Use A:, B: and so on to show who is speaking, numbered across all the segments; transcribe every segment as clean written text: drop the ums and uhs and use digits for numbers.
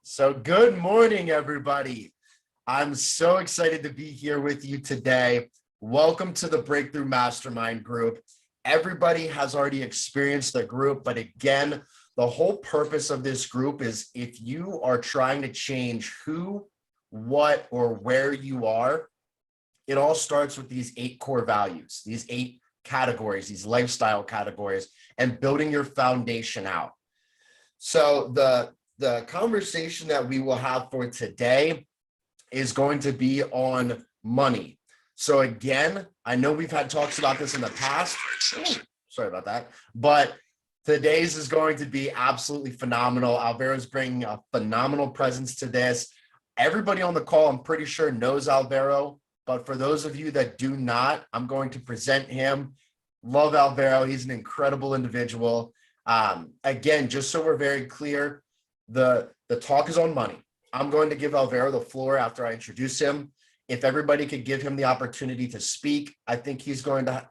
A: So good morning, everybody. I'm so excited to be here with you today. Welcome to the Breakthrough Mastermind group. Everybody has already experienced the group, but again, the whole purpose of this group is if you are trying to change who, what, or where you are, it all starts with these 8 core values, these 8 categories, these lifestyle categories, and building your foundation out. So the conversation that we will have for today is going to be on money. So again, I know we've had talks about this in the past. Sorry about that. But today's is going to be absolutely phenomenal. Alvaro's bringing a phenomenal presence to this. Everybody on the call, I'm pretty sure, knows Alvaro. But for those of you that do not, I'm going to present him. Love Alvaro. He's an incredible individual. Again, just so we're very clear, the talk is on money. I'm going to give Alvaro the floor after I introduce him. If everybody could give him the opportunity to speak, I think he's going to,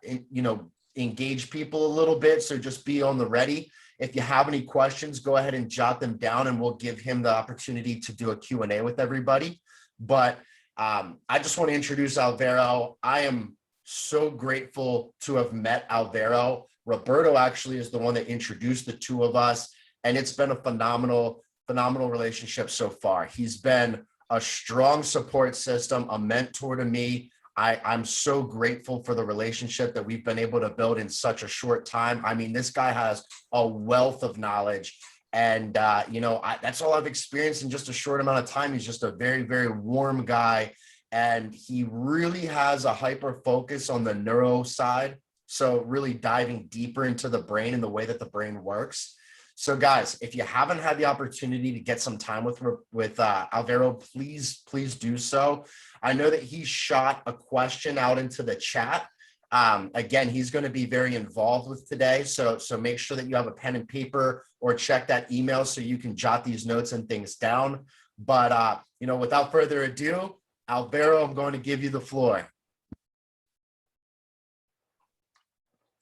A: engage people a little bit. So just be on the ready. If you have any questions, go ahead and jot them down and we'll give him the opportunity to do a Q&A with everybody. But I just want to introduce Alvaro. I am so grateful to have met Alvaro. Roberto actually is the one that introduced the two of us, and it's been a phenomenal relationship so far. He's been a strong support system, a mentor to me. I'm so grateful for the relationship that we've been able to build in such a short time. I mean, this guy has a wealth of knowledge, and that's all I've experienced in just a short amount of time. He's just a very, very warm guy, and he really has a hyper focus on the neuro side. So really diving deeper into the brain and the way that the brain works. So guys, if you haven't had the opportunity to get some time with Alvaro, please do so. I know that he shot a question out into the chat. Again, he's going to be very involved with today. So make sure that you have a pen and paper or check that email so you can jot these notes and things down. But, without further ado, Alvaro, I'm going to give you the floor.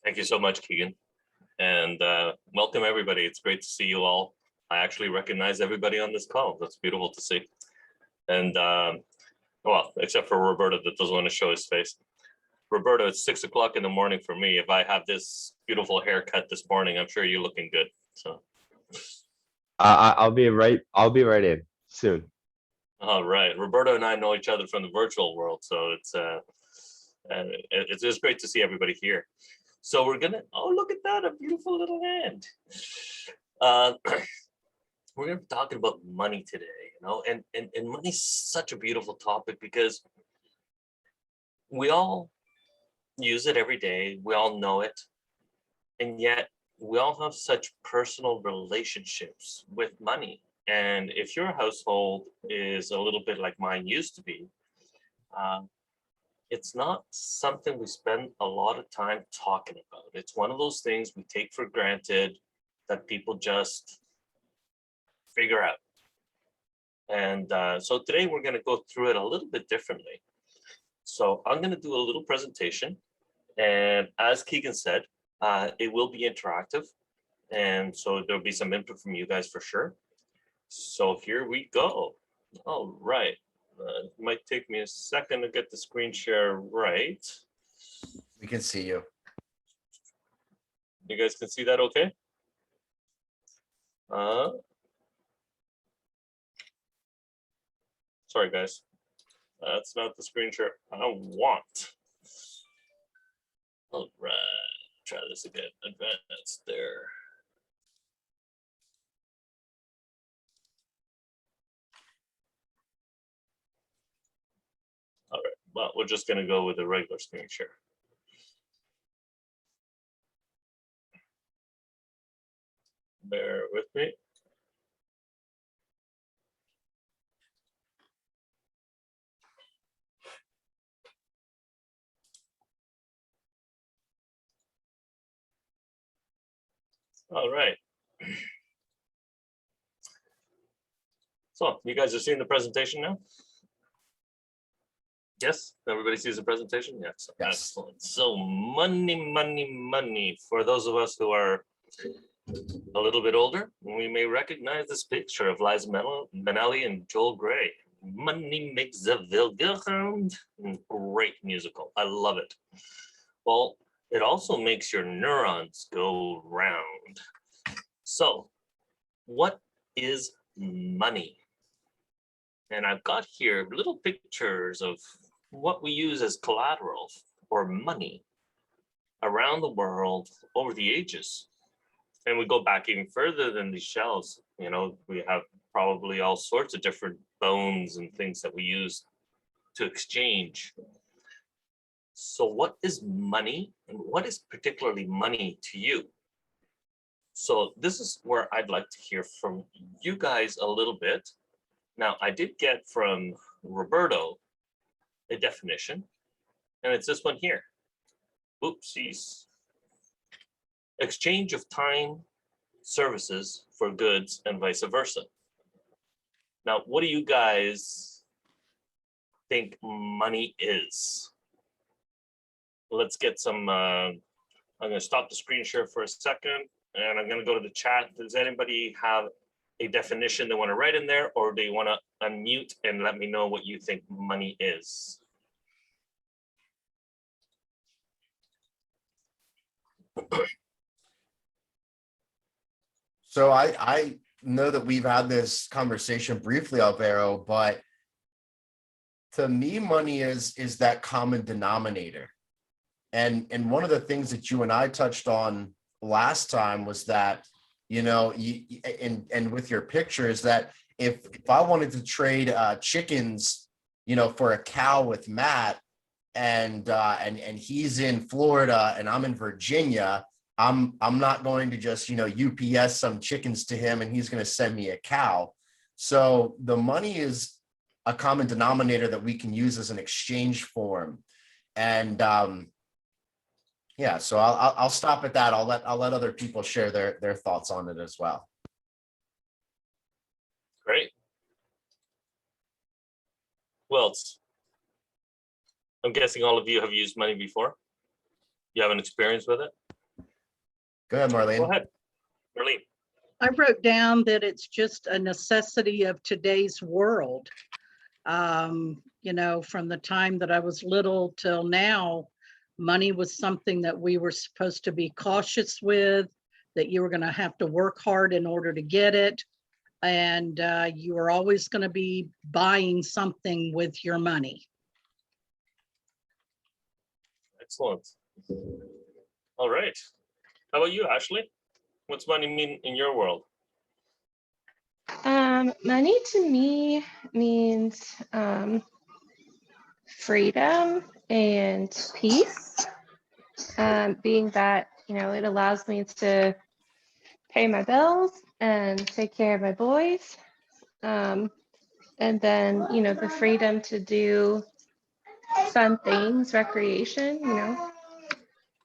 B: Thank you so much, Keegan. And welcome, everybody. It's great to see you all. I actually recognize everybody on this call. That's beautiful to see. And, well, except for Roberto that doesn't want to show his face. Roberto, it's 6 o'clock in the morning for me. If I have this beautiful haircut this morning, I'm sure you're looking good. So
C: I'll be right in soon.
B: All right. Roberto and I know each other from the virtual world, so it's just great to see everybody here. So we're gonna, look at that, a beautiful little hand. We're gonna be talking about money today, and money's such a beautiful topic because we all use it every day, we all know it, and yet we all have such personal relationships with money. And if your household is a little bit like mine used to be, it's not something we spend a lot of time talking about. It's one of those things we take for granted that people just figure out. And so today we're going to go through it a little bit differently. So I'm going to do a little presentation. And as Keegan said, it will be interactive. And so there'll be some input from you guys for sure. So here we go. All right. It might take me a second to get the screen share right.
A: We can see you.
B: You guys can see that okay? Sorry, guys. That's not the screen share I want. All right. Try this again. Advanced there. All right, well, we're just going to go with a regular screen share. Bear with me. All right. So you guys are seeing the presentation now? Yes, everybody sees the presentation? Yes,
A: yes.
B: Excellent. So money. For those of us who are A little bit older, we may recognize this picture of Liza Minnelli and Joel Grey. Money makes the world go round. Great musical. I love it. Well, it also makes your neurons go round. So, what is money? And I've got here little pictures of what we use as collateral or money around the world over the ages. And we go back even further than these shells. You know, we have probably all sorts of different bones and things that we use to exchange. So what is money, and what is particularly money to you? So this is where I'd like to hear from you guys a little bit. Now, I did get from Roberto a definition, and it's this one here. Oopsies. Exchange of time, services for goods, and vice versa. Now, what do you guys think money is? Let's get some, I'm gonna stop the screen share for a second, and I'm gonna go to the chat. Does anybody have a definition they wanna write in there, or do you wanna unmute and let me know what you think money is?
A: So I know that we've had this conversation briefly, Alvaro, but to me, money is that common denominator. And one of the things that you and I touched on last time was that, you know, and with your pictures, that if I wanted to trade chickens, you know, for a cow with Matt, and he's in Florida and I'm in Virginia, I'm not going to just, you know, UPS some chickens to him and he's going to send me a cow. So the money is a common denominator that we can use as an exchange form. And yeah, so I'll stop at that. I'll let other people share their thoughts on it as well.
B: Great. Well, I'm guessing all of you have used money before. You have an experience with it?
A: Go ahead, Marlene.
B: Go ahead, Marlene.
D: I wrote down that it's just a necessity of today's world. You know, from the time that I was little till now, money was something that we were supposed to be cautious with, that you were going to have to work hard in order to get it. And you were always going to be buying something with your money.
B: Excellent. All right. How about you, Ashley? What's money mean in your world?
E: Money to me means freedom and peace. Being that, you know, it allows me to pay my bills and take care of my boys. And then, you know, the freedom to do fun things, recreation, you know,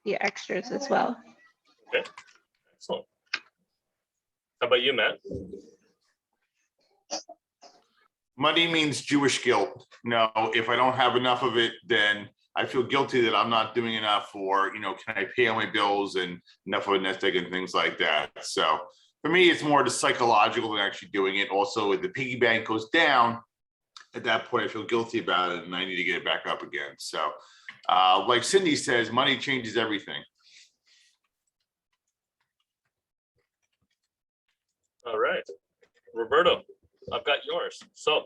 E: the extras as well.
B: Okay, excellent. How about you, Matt?
F: Money means Jewish guilt. No, if I don't have enough of it, then I feel guilty that I'm not doing enough, or, you know, can I pay all my bills and enough of a nest egg and things like that. So for me, it's more the psychological than actually doing it. Also, if the piggy bank goes down, at that point, I feel guilty about it and I need to get it back up again. So like Cindy says, money changes everything.
B: All right, Roberto, I've got yours. So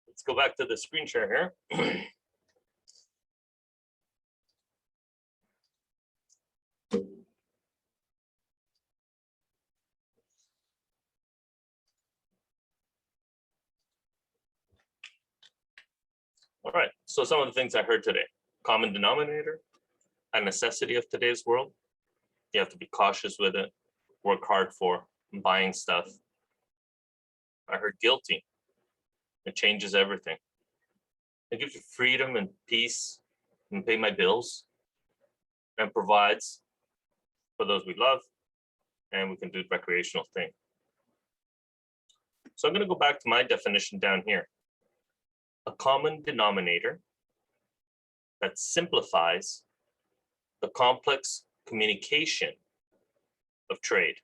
B: let's go back to the screen share here. All right, so some of the things I heard today: common denominator, a necessity of today's world. You have to be cautious with it, work hard for buying stuff. I heard guilty. It changes everything. It gives you freedom and peace and pay my bills and provides for those we love, and we can do recreational thing. So I'm going to go back to my definition down here. A common denominator that simplifies the complex communication of trade.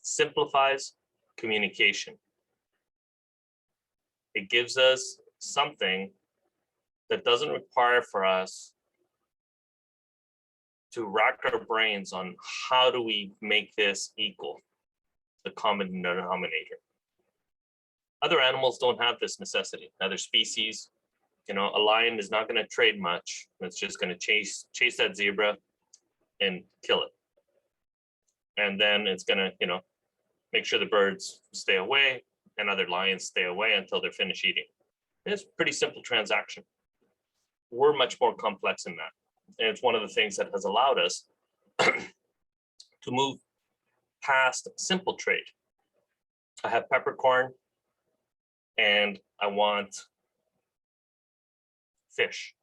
B: Simplifies communication. It gives us something that doesn't require for us to rack our brains on how do we make this equal, the common denominator. Other animals don't have this necessity. Other species, a lion is not going to trade much. It's just going to chase that zebra and kill it. And then it's going to, make sure the birds stay away and other lions stay away until they're finished eating. It's a pretty simple transaction. We're much more complex than that. And it's one of the things that has allowed us to move past simple trade. I have peppercorn and I want fish.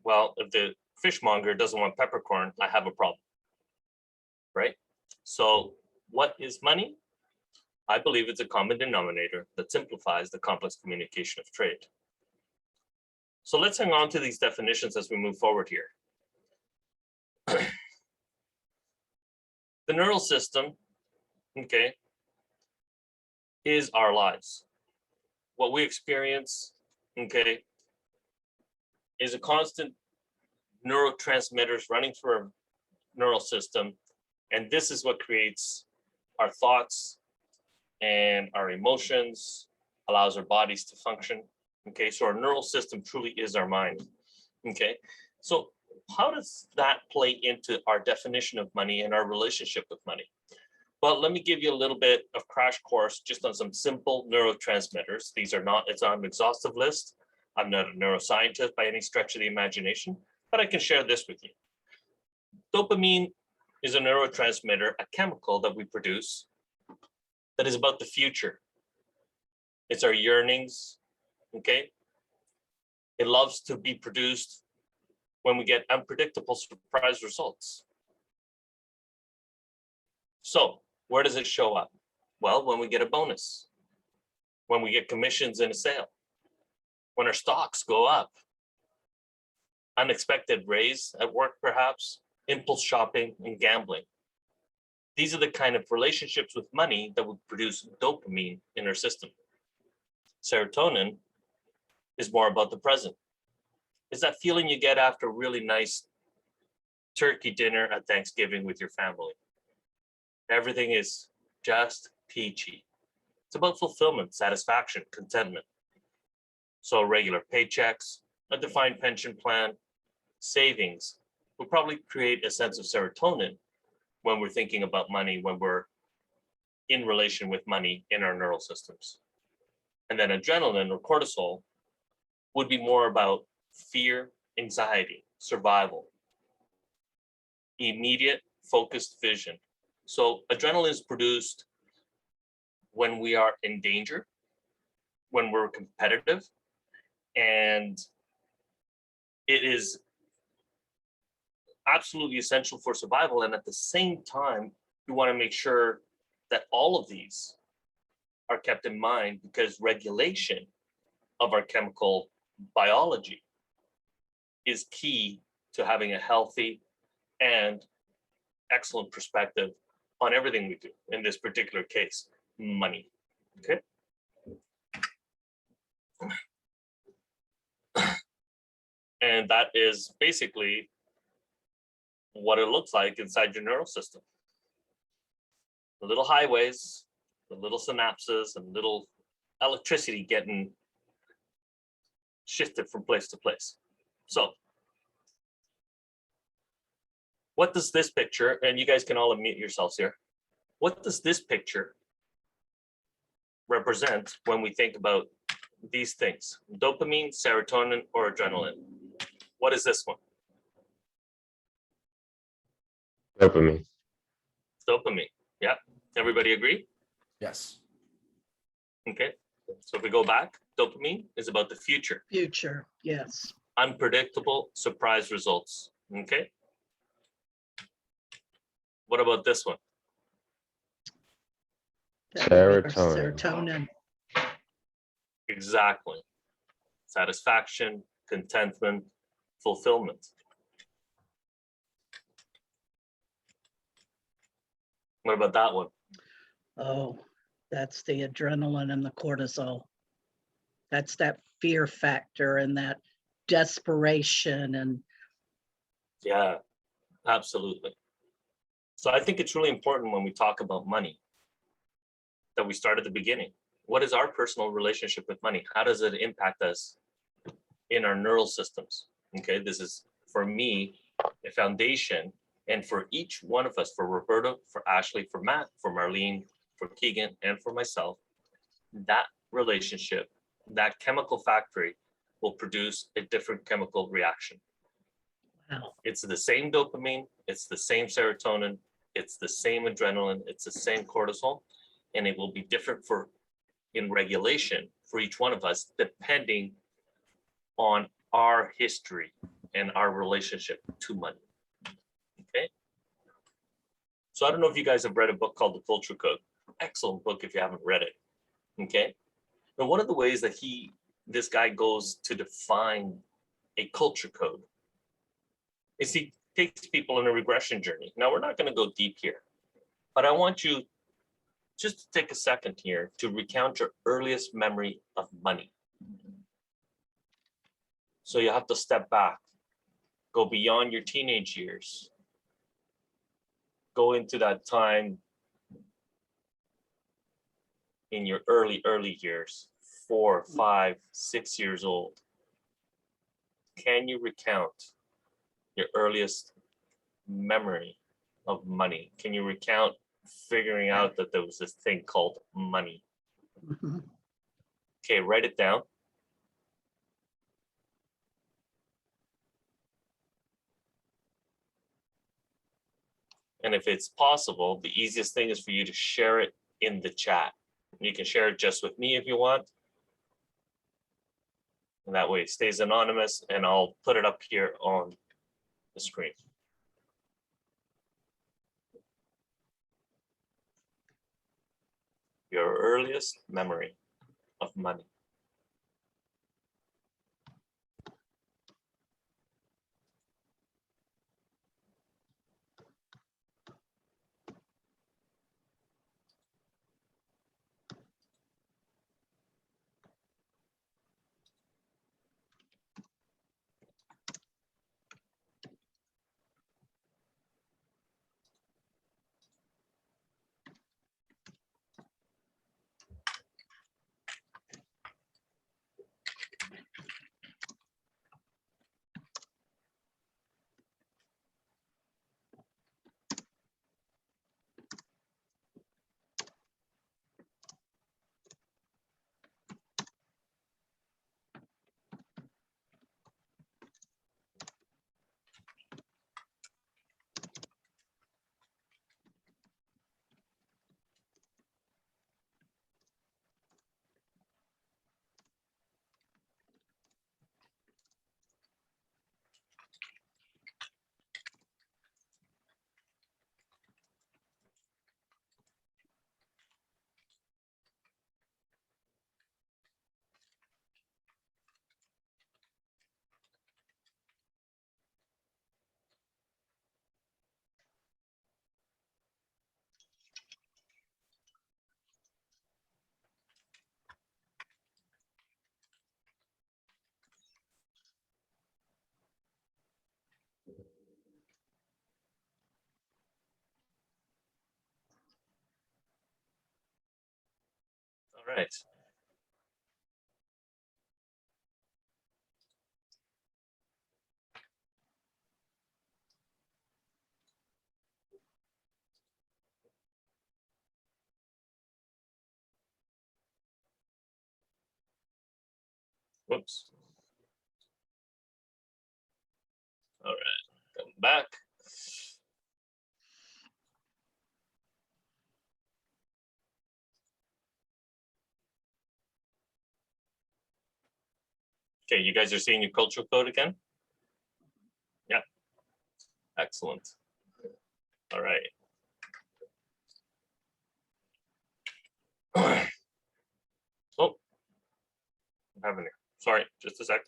B: Well, if the fishmonger doesn't want peppercorn, I have a problem, right? So what is money? I believe it's a common denominator that simplifies the complex communication of trade. So let's hang on to these definitions as we move forward here. The neural system, okay, is our lives. What we experience, okay, is a constant neurotransmitters running through our neural system. And this is what creates our thoughts and our emotions, allows our bodies to function. Okay, so our neural system truly is our mind. Okay, so how does that play into our definition of money and our relationship with money? Well, let me give you a little bit of crash course just on some simple neurotransmitters. These are not, it's not an exhaustive list. I'm not a neuroscientist by any stretch of the imagination, but I can share this with you. Dopamine is a neurotransmitter, a chemical that we produce that is about the future. It's our yearnings, okay? It loves to be produced when we get unpredictable surprise results. So where does it show up? Well, when we get a bonus, when we get commissions in a sale, when our stocks go up, unexpected raise at work perhaps, impulse shopping and gambling. These are the kind of relationships with money that would produce dopamine in our system. Serotonin is more about the present. It's that feeling you get after a really nice turkey dinner at Thanksgiving with your family. Everything is just peachy. It's about fulfillment, satisfaction, contentment. So regular paychecks, a defined pension plan, savings will probably create a sense of serotonin when we're thinking about money, when we're in relation with money in our neural systems. And then adrenaline or cortisol would be more about fear, anxiety, survival, immediate focused vision. So adrenaline is produced when we are in danger, when we're competitive, and it is absolutely essential for survival. And at the same time, we want to make sure that all of these are kept in mind, because regulation of our chemical biology is key to having a healthy and excellent perspective on everything we do, in this particular case, money. Okay. And that is basically what it looks like inside your neural system. The little highways, the little synapses, and little electricity getting shifted from place to place. So what does this picture, and you guys can all unmute yourselves here, what does this picture represent when we think about these things? Dopamine, serotonin, or adrenaline? What is this one?
C: Dopamine.
B: Dopamine. Yeah. Everybody agree?
A: Yes.
B: Okay. So if we go back, dopamine is about the future.
D: Future, yes.
B: Unpredictable surprise results. Okay. What about this one?
D: That would be our
C: Serotonin.
D: Serotonin.
B: Exactly. Satisfaction, contentment, fulfillment. What about that one?
D: Oh, that's the adrenaline and the cortisol. That's that fear factor and that desperation and
B: Yeah, absolutely. So I think it's really important when we talk about money that we start at the beginning. What is our personal relationship with money? How does it impact us in our neural systems? Okay, this is for me a foundation, and for each one of us, for Roberto, for Ashley, for Matt, for Marlene, for Keegan, and for myself, that relationship, that chemical factory will produce a different chemical reaction.
D: wow.
B: It's the same dopamine, it's the same serotonin, it's the same adrenaline, it's the same cortisol, and it will be different in regulation for each one of us, depending on our history and our relationship to money. Okay. So I don't know if you guys have read a book called The Culture Code. Excellent book if you haven't read it. Okay. But one of the ways that this guy goes to define a culture code is he takes people on a regression journey. Now, we're not going to go deep here, but I want you just to take a second here to recount your earliest memory of money. So you have to step back, go beyond your teenage years, go into that time in your early years, 4, 5, 6 years old. Can you recount your earliest memory of money? Can you recount figuring out that there was this thing called money?
D: Mhm.
B: Okay, write it down. And if it's possible, the easiest thing is for you to share it in the chat. You can share it just with me if you want. And that way it stays anonymous, and I'll put it up here on the screen. Your earliest memory of money. All right. Whoops. All right, come back. Okay, you guys are seeing your cultural code again? Yeah, excellent. All right. Oh, I'm having it. Sorry, just a sec.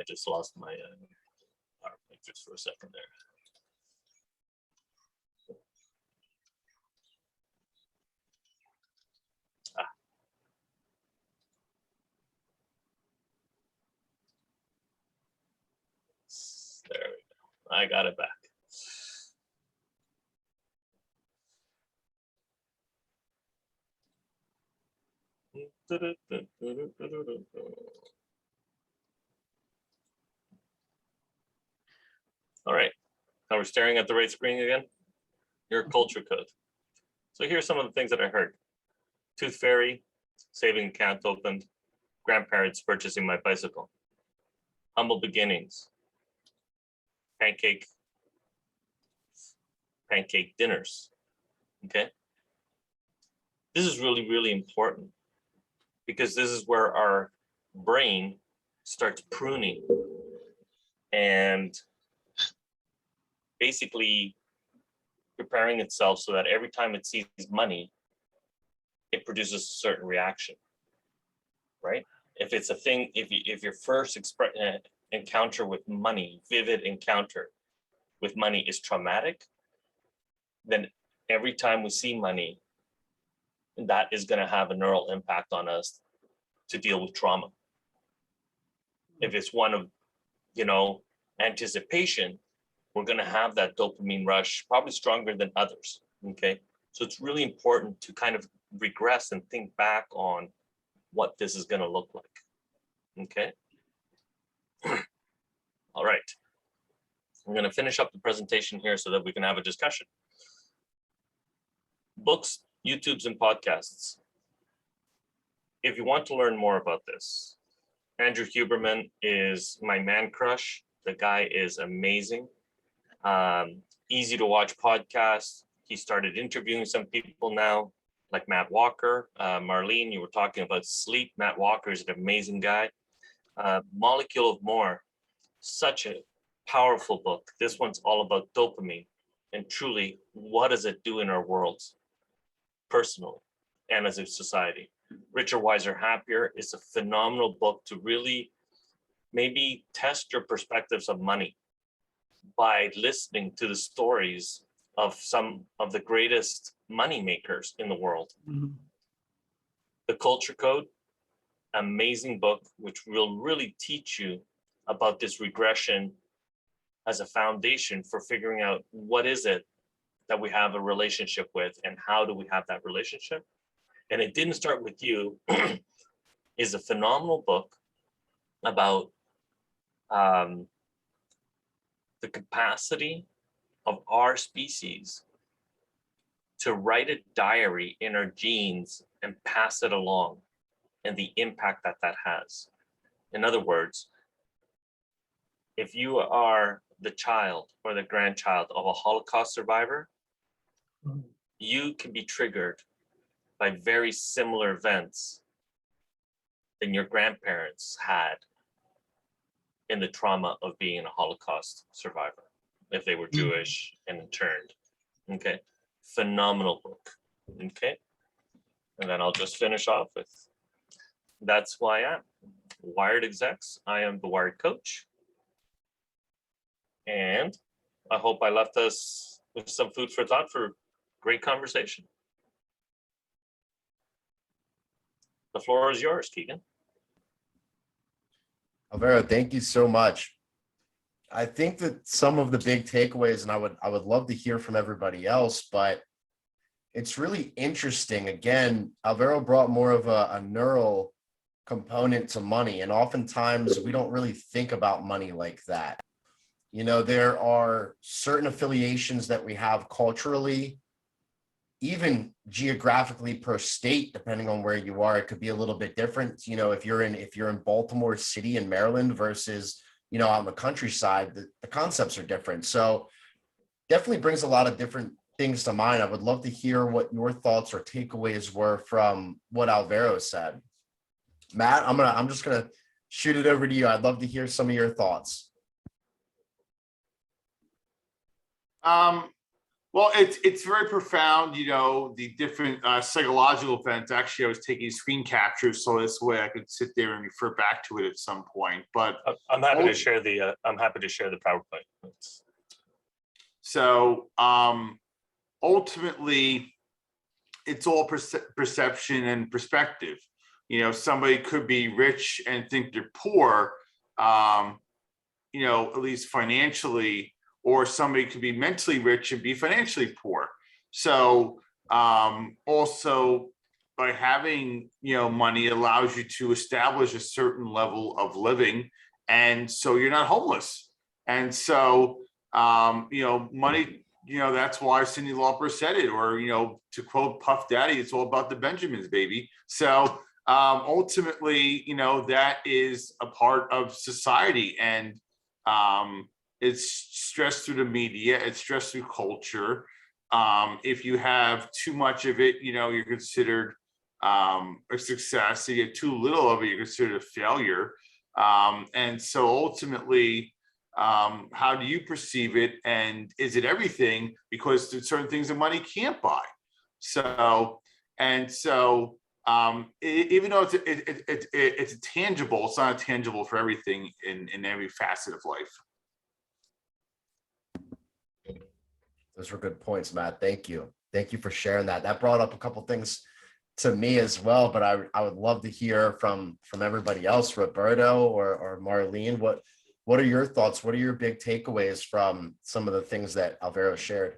B: I just lost my PowerPoint just for a second there. There we go. I got it back. All right. Now we're staring at the right screen again. Your culture code. So here's some of the things that I heard. Tooth Fairy, saving account opened, grandparents purchasing my bicycle, humble beginnings, pancake dinners. Okay. This is really, really important because this is where our brain starts pruning and basically preparing itself so that every time it sees money, it produces a certain reaction, right? If it's a thing, if your first encounter with money, vivid encounter with money is traumatic, then every time we see money, that is going to have a neural impact on us to deal with trauma. If it's one of, anticipation, we're going to have that dopamine rush, probably stronger than others. Okay. So it's really important to kind of regress and think back on what this is going to look like. Okay. All right. I'm going to finish up the presentation here so that we can have a discussion. Books, YouTubes, and podcasts. If you want to learn more about this, Andrew Huberman is my man crush. The guy is amazing. Easy to watch podcast. He started interviewing some people now, like Matt Walker. Marlene, you were talking about sleep. Matt Walker is an amazing guy. Molecule of More, such a powerful book. This one's all about dopamine and truly, what does it do in our worlds, personally and as a society. Richer, Wiser, Happier is a phenomenal book to really maybe test your perspectives of money by listening to the stories of some of the greatest money makers in the world.
D: Mhm.
B: The Culture Code, amazing book, which will really teach you about this regression as a foundation for figuring out what is it that we have a relationship with and how do we have that relationship. And It Didn't Start With You is a phenomenal book about the capacity of our species to write a diary in our genes and pass it along and the impact that that has. In other words, if you are the child or the grandchild of a Holocaust survivor, you can be triggered by very similar events than your grandparents had in the trauma of being a Holocaust survivor, if they were Jewish and interned. Okay, phenomenal book. Okay, and then I'll just finish off with, that's who I am. Wired Execs, I am the Wired Coach. And I hope I left us with some food for thought for great conversation. The floor is yours, Keegan.
A: Alvaro, thank you so much. I think that some of the big takeaways, and I would love to hear from everybody else, but it's really interesting. Again, Alvaro brought more of a neural component to money, and oftentimes we don't really think about money like that. There are certain affiliations that we have culturally, even geographically per state, depending on where you are, it could be a little bit different. If you're in Baltimore City in Maryland versus, on the countryside, the concepts are different. So definitely brings a lot of different things to mind. I would love to hear what your thoughts or takeaways were from what Alvaro said. Matt, I'm just gonna shoot it over to you. I'd love to hear some of your thoughts.
F: Well, it's very profound, the different psychological events. Actually, I was taking screen captures, so this way I could sit there and refer back to it at some point. But
B: I'm happy to share the PowerPoint.
F: so ultimately, it's all perception and perspective. Somebody could be rich and think they're poor, at least financially, or somebody could be mentally rich and be financially poor. So also by having, money allows you to establish a certain level of living. And so you're not homeless. And so, money, that's why Cyndi Lauper said it, or, to quote Puff Daddy, it's all about the Benjamins, baby. So ultimately, that is a part of society. And it's stressed through the media, it's stressed through culture. If you have too much of it, you're considered a success. If you get too little of it, you're considered a failure. And so ultimately, how do you perceive it? And is it everything? Because there's certain things that money can't buy. So, even though it's a tangible, it's not a tangible for everything in every facet of life.
A: Those were good points, Matt. Thank you. Thank you for sharing that. That brought up a couple things to me as well, but I would love to hear from everybody else, Roberto or Marlene. What are your thoughts? What are your big takeaways from some of the things that Alvaro shared?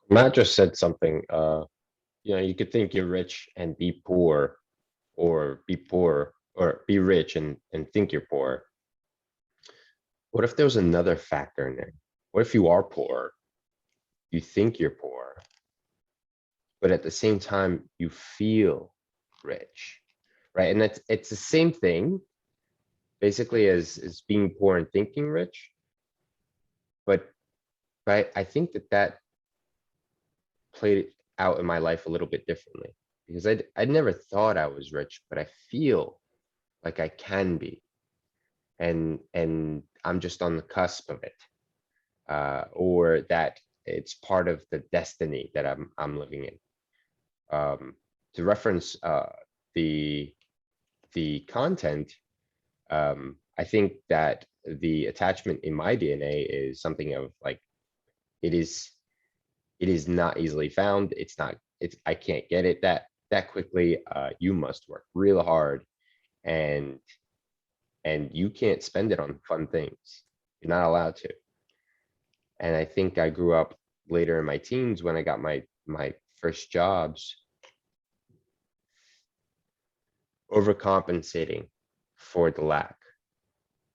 C: Matt just said something. You could think you're rich and be poor, or be poor or be rich and think you're poor. What if there was another factor in there? What if you are poor? You think you're poor, but at the same time, you feel rich, right? And it's the same thing, basically, as being poor and thinking rich. But I think that played out in my life a little bit differently, because I'd never thought I was rich, but I feel like I can be, and I'm just on the cusp of it, or that it's part of the destiny that I'm living in. To reference the content, I think that the attachment in my DNA is something of like, it is not easily found. I can't get it that quickly. You must work real hard, and you can't spend it on fun things. You're not allowed to. And I think I grew up later in my teens when I got my first jobs, overcompensating for the lack,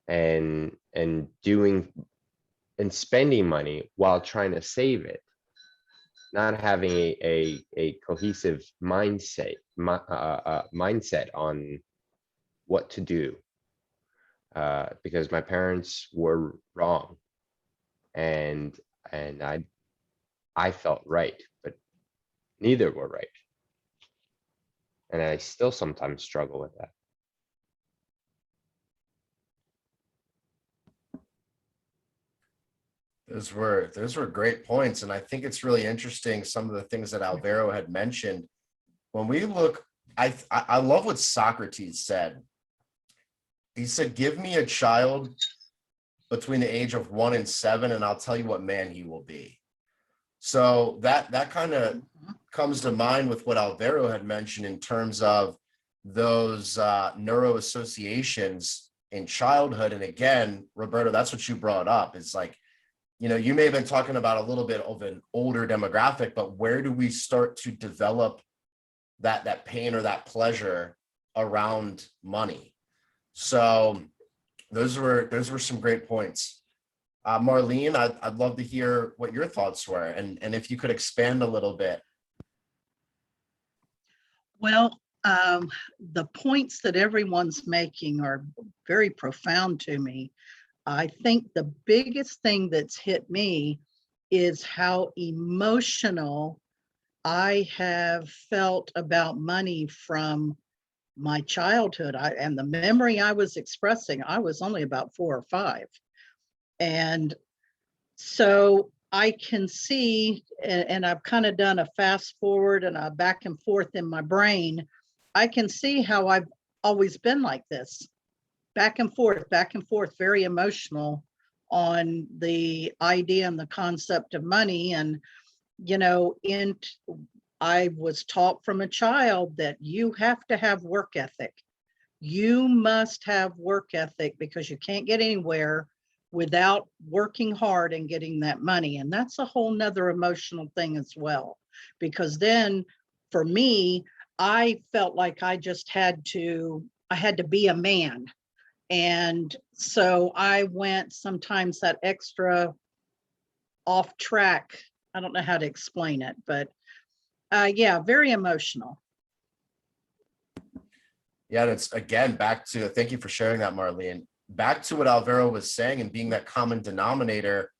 C: and doing and spending money while trying to save it, not having a cohesive mindset on what to do, because my parents were wrong, and I felt right, but neither were right, and I still sometimes struggle with that.
A: Those were great points. And I think it's really interesting, some of the things that Alvaro had mentioned. When we look, I love what Socrates said. He said, give me a child between the age of 1 and 7, and I'll tell you what man he will be. So that kind of comes to mind with what Alvaro had mentioned in terms of those neuro associations in childhood. And again, Roberto, that's what you brought up. It's like, you may have been talking about a little bit of an older demographic, but where do we start to develop that pain or that pleasure around money? So those were some great points. Marlene, I'd love to hear what your thoughts were, and if you could expand a little bit.
D: Well, the points that everyone's making are very profound to me. I think the biggest thing that's hit me is how emotional I have felt about money from my childhood. And the memory I was expressing, I was only about 4 or 5. And so I can see, and I've kind of done a fast forward and a back and forth in my brain. I can see how I've always been like this, back and forth, very emotional on the idea and the concept of money. And, you know, I was taught from a child that you have to have work ethic. You must have work ethic because you can't get anywhere without working hard and getting that money. And that's a whole nother emotional thing as well. Because then for me, I felt like I had to be a man. And so I went sometimes that extra off track. I don't know how to explain it, but yeah, very emotional.
A: Yeah, and it's again back to, thank you for sharing that, Marlene. Back to what Alvaro was saying and being that common denominator.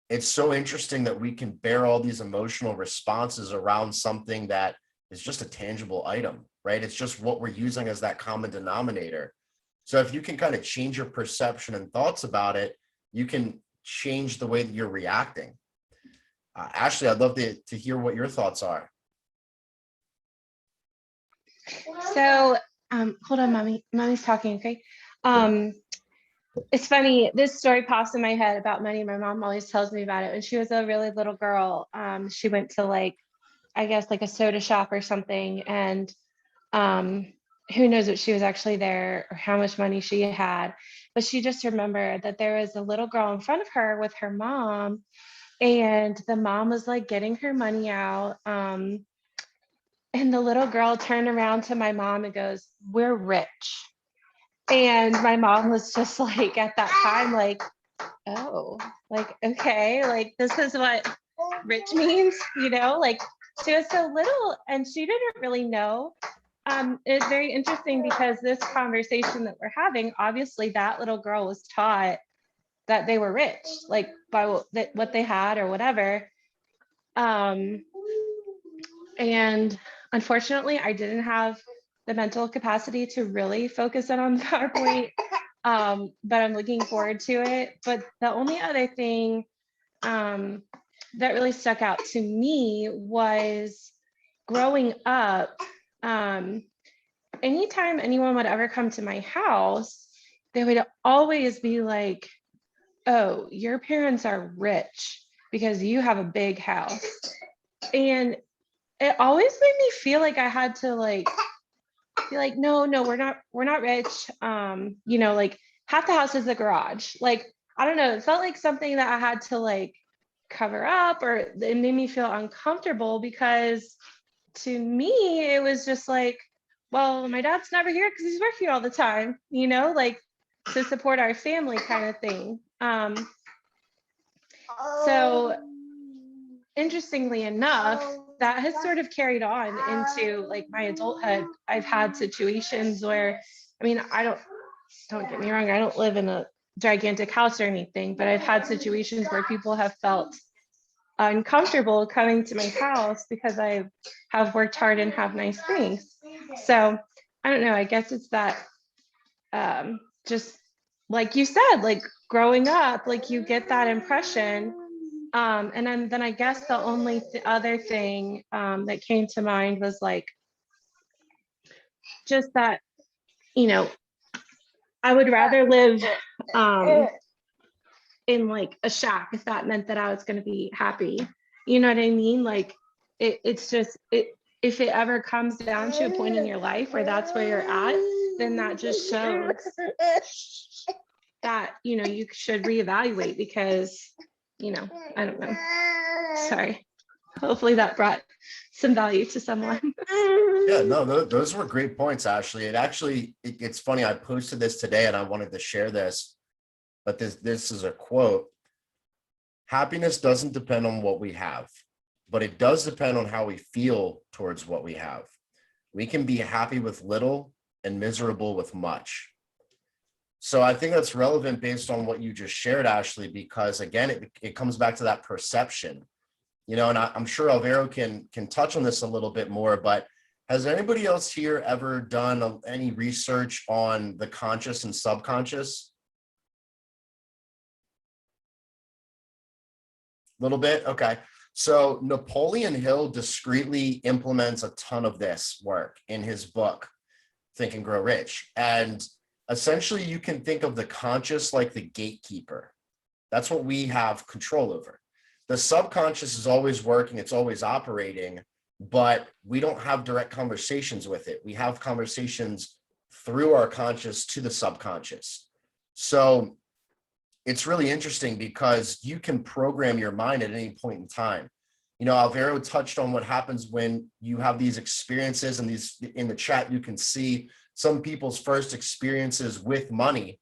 A: It's so interesting that we can bear all these emotional responses around something that is just a tangible item, right? It's just what we're using as that common denominator. So if you can kind of change your perception and thoughts about it, you can change the way that you're reacting. Ashley, I'd love to hear what your thoughts are.
E: So, hold on, mommy's talking, okay? It's funny, this story pops in my head about money. My mom always tells me about it. When she was a really little girl, she went to like, I guess like a soda shop or something. And who knows if she was actually there or how much money she had. But she just remembered that there was a little girl in front of her with her mom. And the mom was like getting her money out. And the little girl turned around to my mom and goes, "We're rich." And my mom was just like, at that time, like, oh, like, okay, like this is what rich means, you know, like she was so little and she didn't really know. It's very interesting because this conversation that we're having, obviously that little girl was taught that they were rich, like by what they had or whatever. And unfortunately, I didn't have the mental capacity to really focus in on the PowerPoint, but I'm looking forward to it. But the only other thing that really stuck out to me was growing up. Anytime anyone would ever come to my house, they would always be like, "Oh, your parents are rich because you have a big house." And it always made me feel like I had to like be like, no, we're not rich. You know, like half the house is the garage. Like, I don't know, it felt like something that I had to like cover up, or it made me feel uncomfortable because to me, it was just like, well, my dad's never here because he's working all the time, you know, like to support our family kind of thing. So interestingly enough, that has sort of carried on into like my adulthood. I've had situations where, I mean, don't get me wrong, I don't live in a gigantic house or anything, but I've had situations where people have felt uncomfortable coming to my house because I have worked hard and have nice things. So I don't know, I guess it's that just like you said, like growing up, like you get that impression. And then I guess the only other thing that came to mind was like just that, you know, I would rather live in like a shack if that meant that I was going to be happy. You know what I mean? Like it's just if it ever comes down to a point in your life where that's where you're at, then that just shows that, you know, you should reevaluate because, you know, I don't know. Sorry. Hopefully that brought some value to someone.
A: Yeah, no, those were great points, Ashley. It's funny. I posted this today and I wanted to share this, but this is a quote. Happiness doesn't depend on what we have, but it does depend on how we feel towards what we have. We can be happy with little and miserable with much. So I think that's relevant based on what you just shared, Ashley, because again, it comes back to that perception, you know, and I'm sure Alvaro can touch on this a little bit more, but has anybody else here ever done any research on the conscious and subconscious? Little bit? Okay. So Napoleon Hill discreetly implements a ton of this work in his book, Think and Grow Rich. And essentially you can think of the conscious like the gatekeeper. That's what we have control over. The subconscious is always working, it's always operating, but we don't have direct conversations with it. We have conversations through our conscious to the subconscious. So it's really interesting because you can program your mind at any point in time. You know, Alvaro touched on what happens when you have these experiences, and these in the chat, you can see some people's first experiences with money.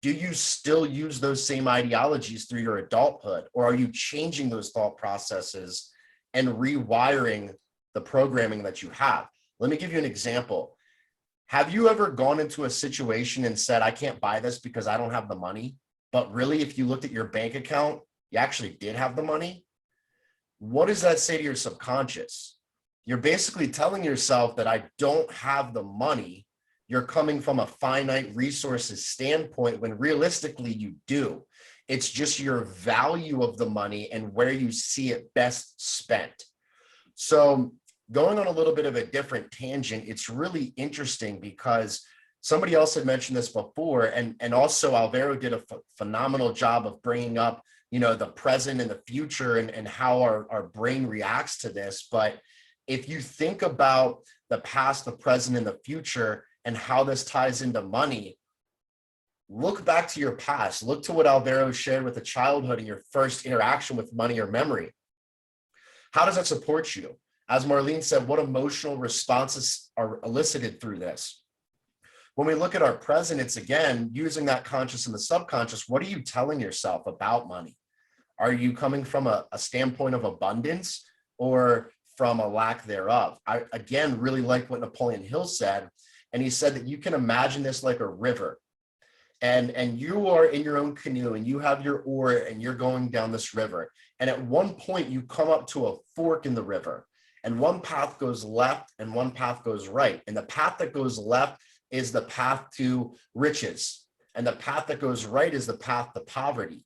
A: Do you still use those same ideologies through your adulthood, or are you changing those thought processes and rewiring the programming that you have? Let me give you an example. Have you ever gone into a situation and said, I can't buy this because I don't have the money? But really, if you looked at your bank account, you actually did have the money. What does that say to your subconscious? You're basically telling yourself that I don't have the money. You're coming from a finite resources standpoint when realistically you do. It's just your value of the money and where you see it best spent. So going on a little bit of a different tangent, it's really interesting because somebody else had mentioned this before, and also Alvaro did a phenomenal job of bringing up, you know, the present and the future and how our brain reacts to this. But if you think about the past, the present, and the future, and how this ties into money, look back to your past. Look to what Alvaro shared with the childhood and your first interaction with money or memory. How does that support you? As Marlene said, what emotional responses are elicited through this? When we look at our present, it's again, using that conscious and the subconscious. What are you telling yourself about money? Are you coming from a standpoint of abundance or from a lack thereof? I, again, really like what Napoleon Hill said. And he said that you can imagine this like a river. And you are in your own canoe and you have your oar and you're going down this river. And at one point you come up to a fork in the river, and one path goes left and one path goes right. And the path that goes left is the path to riches. And the path that goes right is the path to poverty.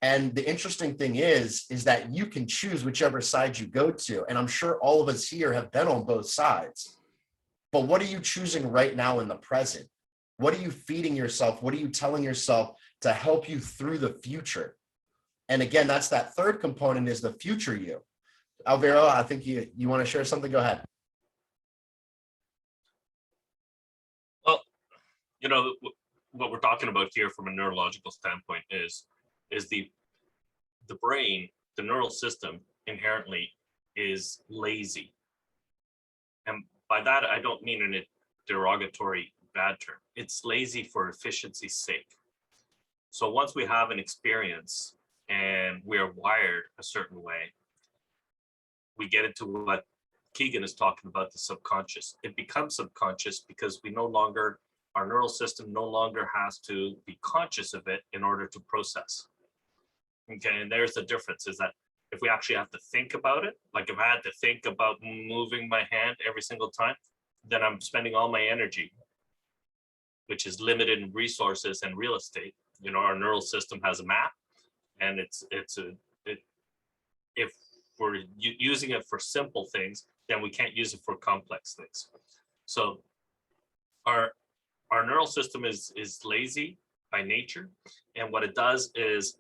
A: And the interesting thing is that you can choose whichever side you go to. And I'm sure all of us here have been on both sides. But what are you choosing right now in the present? What are you feeding yourself? What are you telling yourself to help you through the future? And again, that's that third component, is the future you. Alvaro, I think you want to share something. Go ahead.
B: Well, you know, what we're talking about here from a neurological standpoint is the brain, the neural system inherently is lazy. And by that, I don't mean in a derogatory bad term. It's lazy for efficiency's sake. So once we have an experience and we are wired a certain way, we get into what Keegan is talking about, the subconscious. It becomes subconscious because our neural system no longer has to be conscious of it in order to process. Okay, and there's the difference, is that if we actually have to think about it, like if I had to think about moving my hand every single time, then I'm spending all my energy, which is limited in resources and real estate. You know, our neural system has a map, and if we're using it for simple things, then we can't use it for complex things. So our neural system is lazy by nature, and what it does is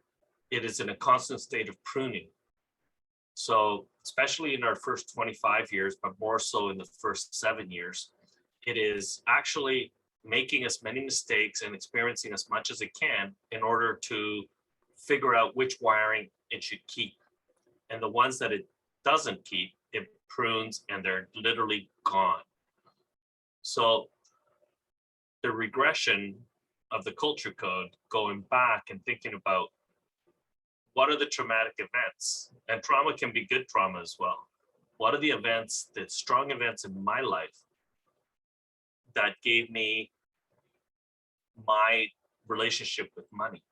B: it is in a constant state of pruning. So especially in our first 25 years, but more so in the first 7 years, it is actually making as many mistakes and experiencing as much as it can in order to figure out which wiring it should keep. And the ones that it doesn't keep, it prunes, and they're literally gone. So the regression of the culture code, going back and thinking about what are the traumatic events, and trauma can be good trauma as well. What are the events, the strong events in my life that gave me my relationship with money?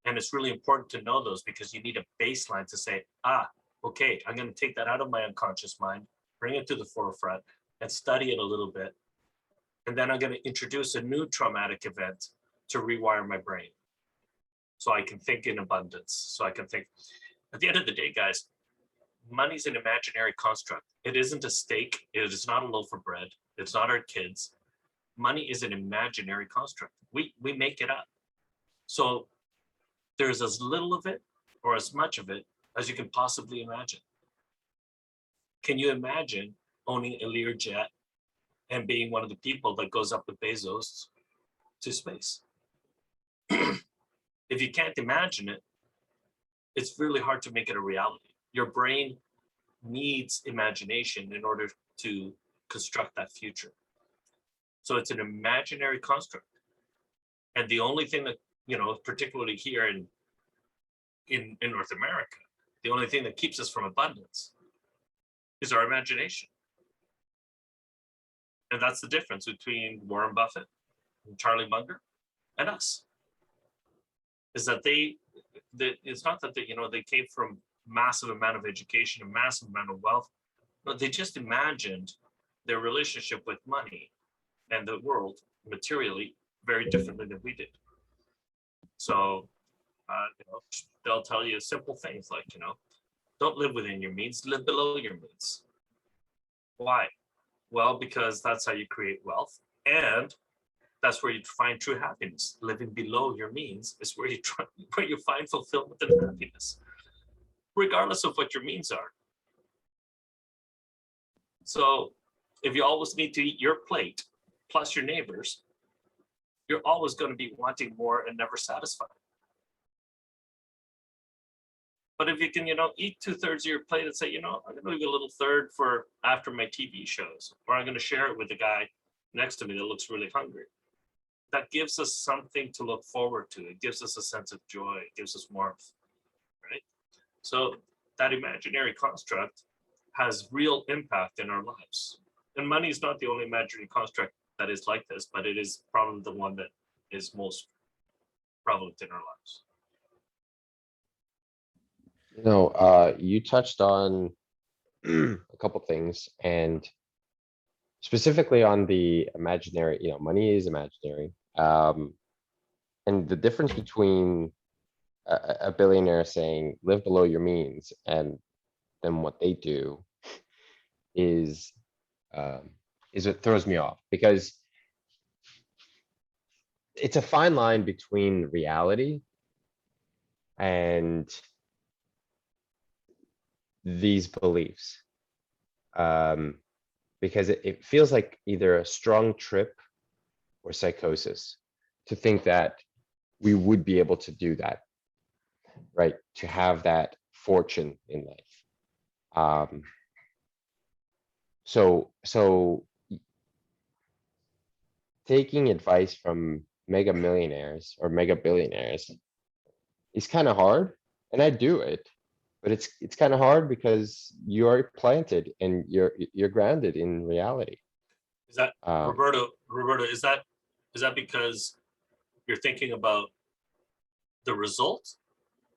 B: And it's really important to know those, because you need a baseline to say, okay, I'm going to take that out of my unconscious mind, bring it to the forefront and study it a little bit. And then I'm going to introduce a new traumatic event to rewire my brain. So I can think in abundance. So I can think, at the end of the day, guys, money's an imaginary construct. It isn't a steak. It is not a loaf of bread. It's not our kids. Money is an imaginary construct. We make it up. So there's as little of it or as much of it as you can possibly imagine. Can you imagine owning a Learjet and being one of the people that goes up with Bezos to space? If you can't imagine it, it's really hard to make it a reality. Your brain needs imagination in order to construct that future. So it's an imaginary construct. And the only thing that, particularly here in North America, the only thing that keeps us from abundance is our imagination. And that's the difference between Warren Buffett and Charlie Munger and us. Is that it's not that they came from massive amount of education, a massive amount of wealth, but they just imagined their relationship with money and the world materially very differently than we did. So, they'll tell you simple things like, don't live within your means, live below your means. Why? Well, because that's how you create wealth, and that's where you find true happiness. Living below your means is where you find fulfillment and happiness, regardless of what your means are. So if you always need to eat your plate plus your neighbors, you're always going to be wanting more and never satisfied. But if you can, eat 2/3 of your plate and say, I'm going to leave a little third for after my TV shows, or I'm going to share it with the guy next to me that looks really hungry. That gives us something to look forward to. It gives us a sense of joy. It gives us warmth, right? So that imaginary construct has real impact in our lives. And money is not the only imaginary construct that is like this, but it is probably the one that is most prevalent in our lives.
C: You touched on a couple things, and specifically on the imaginary, money is imaginary. And the difference between a billionaire saying live below your means and then what they do is it throws me off, because it's a fine line between reality and these beliefs. Because it feels like either a strong trip or psychosis to think that we would be able to do that, right? To have that fortune in life. So taking advice from mega millionaires or mega billionaires is kind of hard, and I do it, but it's kind of hard because you are planted and you're grounded in reality.
B: Is that Roberto, is that because you're thinking about the result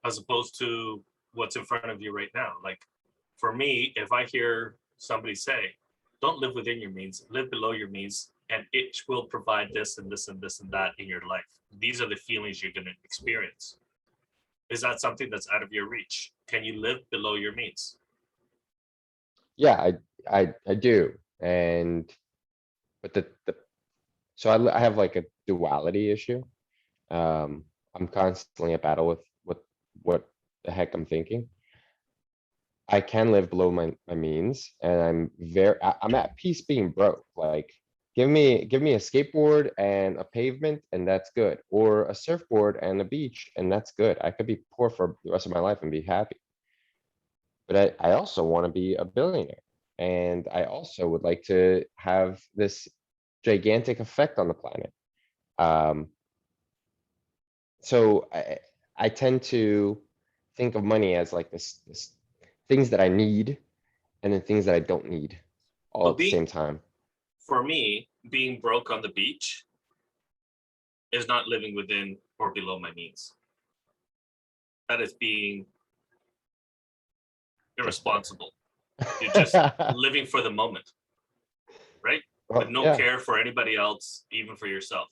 B: as opposed to what's in front of you right now? Like for me, if I hear somebody say, don't live within your means, live below your means, and it will provide this and this and this and that in your life. These are the feelings you're going to experience. Is that something that's out of your reach? Can you live below your means?
C: Yeah, I do. But so I have like a duality issue. I'm constantly at battle with what the heck I'm thinking. I can live below my means, and I'm at peace being broke. Like, give me a skateboard and a pavement, and that's good, or a surfboard and a beach, and that's good. I could be poor for the rest of my life and be happy. But I also want to be a billionaire, and I also would like to have this gigantic effect on the planet. So I tend to think of money as like this things that I need, and then things that I don't need all at the same time.
B: For me, being broke on the beach is not living within or below my means. That is being irresponsible. You're just living for the moment, right? With no care for anybody else, even for yourself.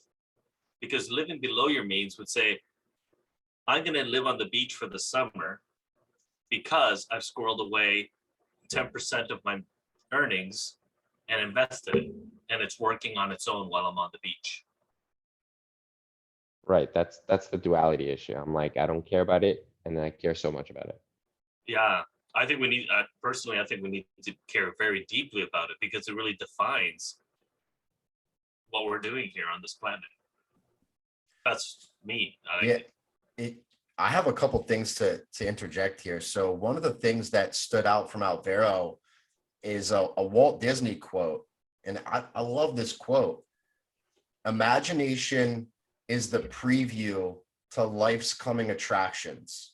B: Because living below your means would say, I'm going to live on the beach for the summer because I've squirreled away 10% of my earnings and invested it, and it's working on its own while I'm on the beach.
C: Right. That's the duality issue. I'm like, I don't care about it, and then I care so much about it.
B: Yeah, I think we need, personally, I think we need to care very deeply about it because it really defines what we're doing here on this planet. That's me.
A: Yeah, I have a couple things to interject here. So one of the things that stood out from Alvaro is a Walt Disney quote. And I love this quote. Imagination is the preview to life's coming attractions.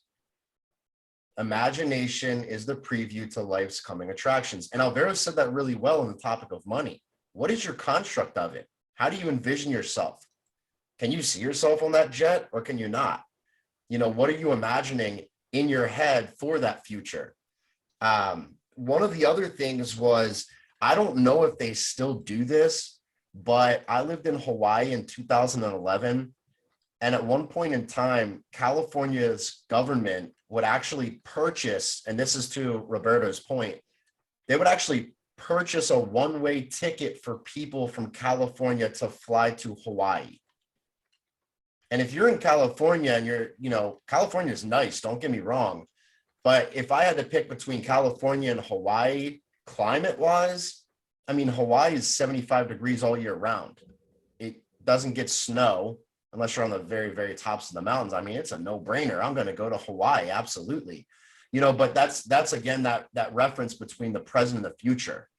A: Imagination is the preview to life's coming attractions. And Alvaro said that really well on the topic of money. What is your construct of it? How do you envision yourself? Can you see yourself on that jet or can you not? You know, what are you imagining in your head for that future? One of the other things was, I don't know if they still do this, but I lived in Hawaii in 2011. And at one point in time, California's government would actually purchase, and this is to Roberto's point, they would actually purchase a one-way ticket for people from California to fly to Hawaii. And if you're in California and you're, you know, California is nice, don't get me wrong. But if I had to pick between California and Hawaii, climate-wise, I mean, Hawaii is 75 degrees all year round. It doesn't get snow unless you're on the very, very tops of the mountains. I mean, it's a no-brainer. I'm going to go to Hawaii, absolutely. You know, but that's again, that reference between the present and the future.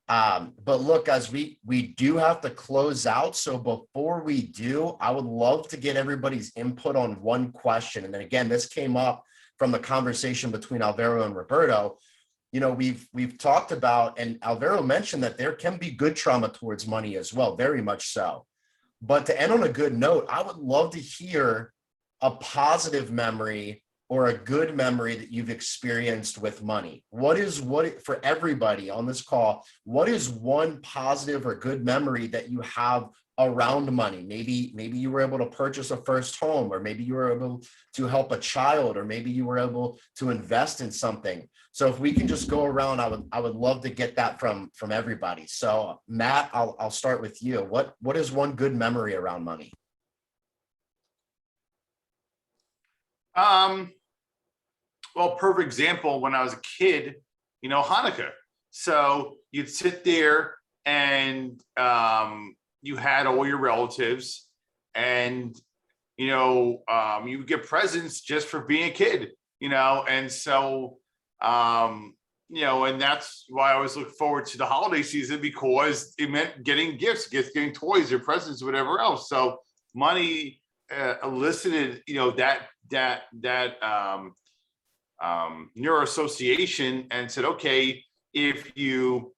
A: But look, guys, we do have to close out. So before we do, I would love to get everybody's input on one question. And then again, this came up from the conversation between Alvaro and Roberto. You know, we've talked about, and Alvaro mentioned that there can be good trauma towards money as well, very much so. But to end on a good note, I would love to hear a positive memory or a good memory that you've experienced with money. For everybody on this call, what is one positive or good memory that you have around money? Maybe you were able to purchase a first home, or maybe you were able to help a child, or maybe you were able to invest in something. So if we can just go around, I would love to get that from everybody. So Matt, I'll start with you. What is one good memory around money?
F: Well, perfect example, when I was a kid, you know, Hanukkah. So you'd sit there and you had all your relatives, and, you know, you would get presents just for being a kid, you know, and so, you know, and that's why I always look forward to the holiday season, because it meant getting gifts, getting toys or presents, or whatever else. So money elicited, you know, that neuroassociation, and said, okay, if you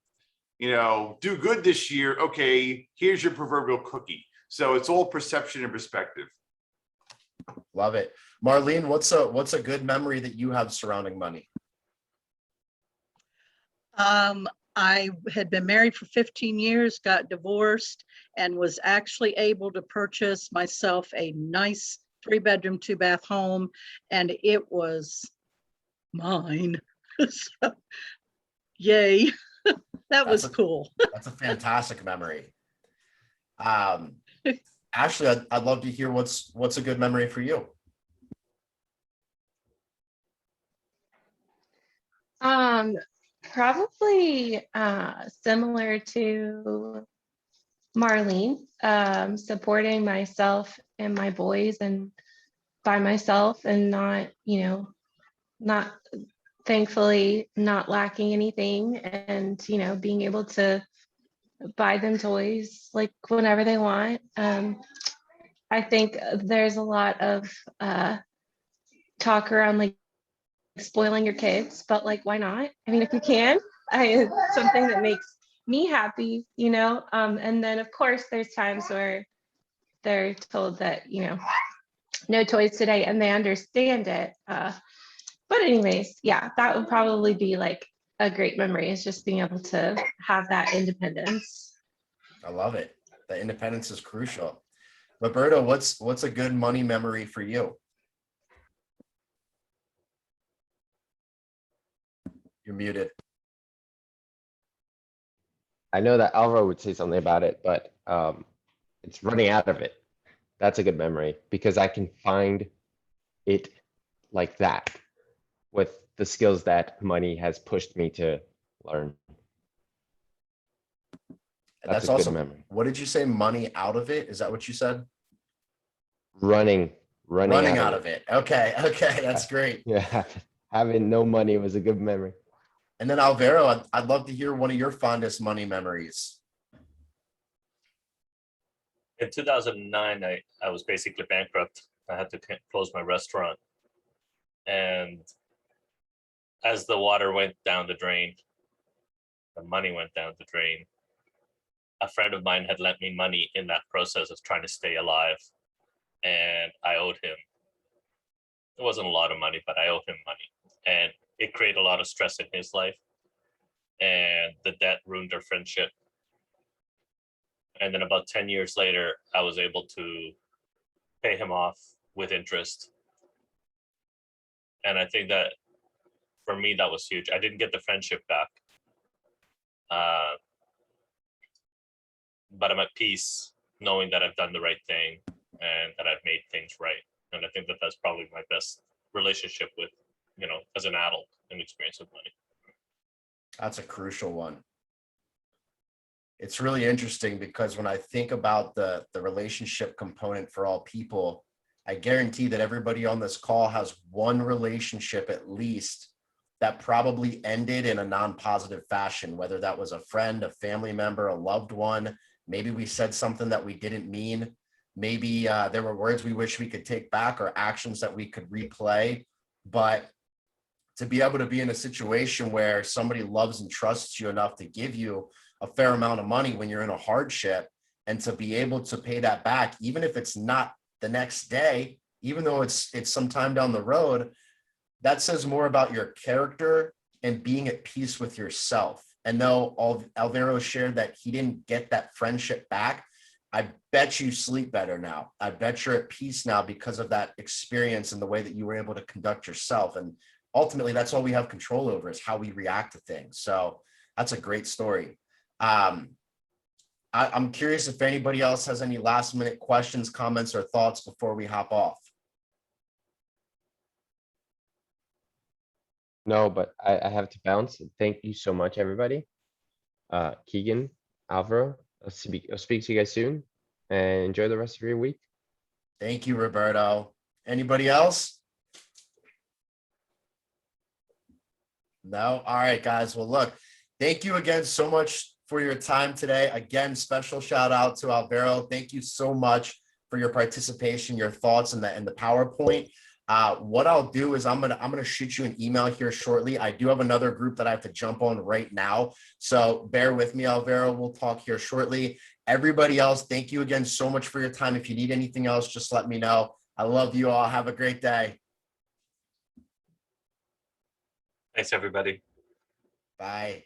F: know, do good this year, okay, here's your proverbial cookie. So it's all perception and perspective.
A: Love it. Marlene, what's a good memory that you have surrounding money?
D: I had been married for 15 years, got divorced, and was actually able to purchase myself a nice 3-bedroom, 2-bath home, and it was mine. So, yay. That was cool.
A: That's a fantastic memory. Ashley, I'd love to hear what's a good memory for you.
E: Probably similar to Marlene, supporting myself and my boys and by myself, and not, you know, not, thankfully not lacking anything, and, you know, being able to buy them toys like whenever they want. I think there's a lot of talk around like spoiling your kids, but like, why not? I mean, if you can, it's something that makes me happy, you know? And then of course there's times where they're told that, you know, no toys today, and they understand it. But anyways, yeah, that would probably be like a great memory, is just being able to have that independence.
A: I love it. The independence is crucial. Roberto, what's a good money memory for you? You're muted.
C: I know that Alvaro would say something about it, but it's running out of it. That's a good memory because I can find it like that with the skills that money has pushed me to learn. That's a good
A: awesome.
C: memory.
A: What did you say? Money out of it? Is that what you said?
C: Running
A: Out of it. Okay. Okay. That's great.
C: Yeah, having no money was a good memory.
A: And then Alvaro, I'd love to hear one of your fondest money memories.
B: In 2009, I was basically bankrupt. I had to close my restaurant. And as the water went down the drain, the money went down the drain. A friend of mine had lent me money in that process of trying to stay alive. And I owed him. It wasn't a lot of money, but I owed him money. And it created a lot of stress in his life. And the debt ruined our friendship. And then about 10 years later, I was able to pay him off with interest. And I think that for me, that was huge. I didn't get the friendship back. But I'm at peace knowing that I've done the right thing and that I've made things right. And I think that that's probably my best relationship with, as an adult and experience with money.
A: That's a crucial one. It's really interesting because when I think about the relationship component for all people, I guarantee that everybody on this call has one relationship at least that probably ended in a non-positive fashion, whether that was a friend, a family member, a loved one. Maybe we said something that we didn't mean. Maybe there were words we wish we could take back or actions that we could replay. But to be able to be in a situation where somebody loves and trusts you enough to give you a fair amount of money when you're in a hardship, and to be able to pay that back, even if it's not the next day, even though it's sometime down the road, that says more about your character and being at peace with yourself. And though Alvaro shared that he didn't get that friendship back, I bet you sleep better now. I bet you're at peace now because of that experience and the way that you were able to conduct yourself. And ultimately, that's all we have control over is how we react to things. So that's a great story. I'm curious if anybody else has any last minute questions, comments, or thoughts before we hop off.
C: No, but I have to bounce. Thank you so much, everybody. Keegan, Alvaro, I'll speak to you guys soon and enjoy the rest of your week.
A: Thank you, Roberto. Anybody else? No? All right, guys. Well, look, thank you again so much for your time today. Again, special shout out to Alvaro. Thank you so much for your participation, your thoughts, and the PowerPoint. What I'll do is I'm gonna shoot you an email here shortly. I do have another group that I have to jump on right now, so bear with me, Alvaro. We'll talk here shortly. Everybody else, thank you again so much for your time. If you need anything else, just let me know. I love you all. Have a great day.
B: Thanks, everybody.
A: Bye.